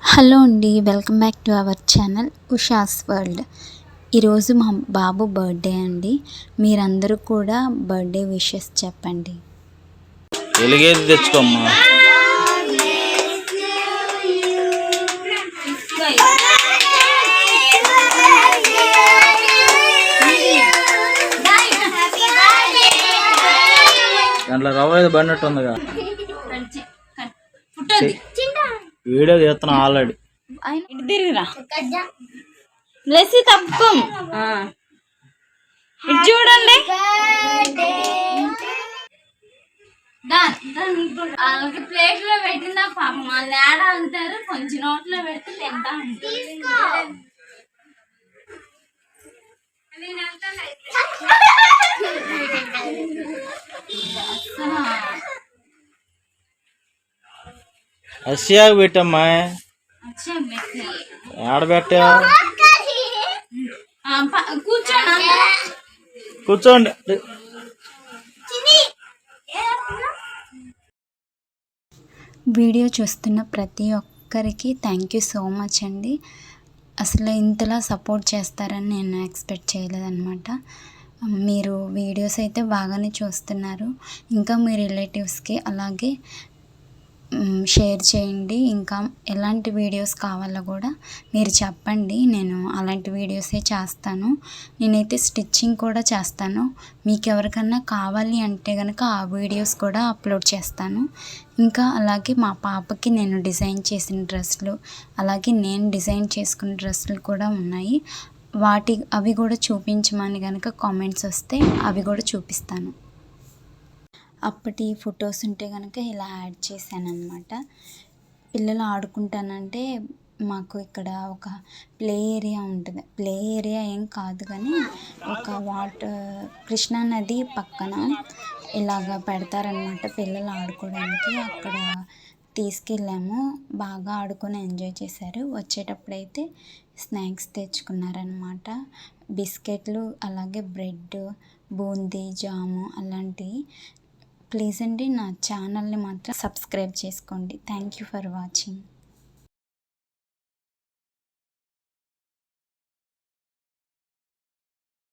Hello అండి, welcome back to our channel Usha's world. ఈరోజు మా బాబు బర్త్డే అండి. మీరందరూ కూడా బర్త్డే విషెస్ చెప్పండి. ఎలుగేది తెచ్చుకోమ్మా. దాంట్లో రవ్వ ఏదో పడినట్టు ఉందిగా. వీడియో తీస్తున్నా ఆల్రెడీ. తప్పం చూడండి. వాళ్ళకి ప్లేట్ లో పెట్టిన పాపం వాళ్ళు ఏడా అంటారు, కొంచెం నోట్లో పెడితే తింటా ఉంటారు. అసియాకు పెట్టమ్మా. ఆడబెట్టా కూర్చోండి. వీడియో చూస్తున్న ప్రతి ఒక్కరికి థ్యాంక్ యూ సో మచ్ అండి. అసలు ఇంతలా సపోర్ట్ చేస్తారని నేను ఎక్స్పెక్ట్ చేయలేదన్నమాట. మీరు వీడియోస్ అయితే బాగానే చూస్తున్నారు. ఇంకా మీ రిలేటివ్స్కి అలాగే షేర్ చేయండి. ఇంకా ఎలాంటి వీడియోస్ కావాలో కూడా మీరు చెప్పండి, నేను అలాంటి వీడియోసే చేస్తాను. నేనైతే స్టిచ్చింగ్ కూడా చేస్తాను. మీకు ఎవరికన్నా కావాలి అంటే కనుక ఆ వీడియోస్ కూడా అప్లోడ్ చేస్తాను. ఇంకా అలాగే మా పాపకి నేను డిజైన్ చేసిన డ్రెస్సులు, అలాగే నేను డిజైన్ చేసుకున్న డ్రెస్సులు కూడా ఉన్నాయి. అవి కూడా చూపించమని కనుక కామెంట్స్ వస్తే అవి కూడా చూపిస్తాను. అప్పటి ఫొటోస్ ఉంటే కనుక ఇలా యాడ్ చేశానన్నమాట. పిల్లలు ఆడుకుంటానంటే మాకు ఇక్కడ ఒక ప్లే ఏరియా ఉంటుంది. ప్లే ఏరియా ఏం కాదు కానీ ఒక కృష్ణా నది పక్కన ఇలాగ పెడతారనమాట పిల్లలు ఆడుకోవడానికి. అక్కడ తీసుకెళ్ళాము. బాగా ఆడుకొని ఎంజాయ్ చేశారు. వచ్చేటప్పుడైతే స్నాక్స్ తెచ్చుకున్నారనమాట. బిస్కెట్లు, అలాగే బ్రెడ్, బూందీ, జాము అలాంటివి. ప్లీజ్ అండి, నా ఛానల్ని మాత్రం సబ్స్క్రైబ్ చేసుకోండి. Thank you for watching.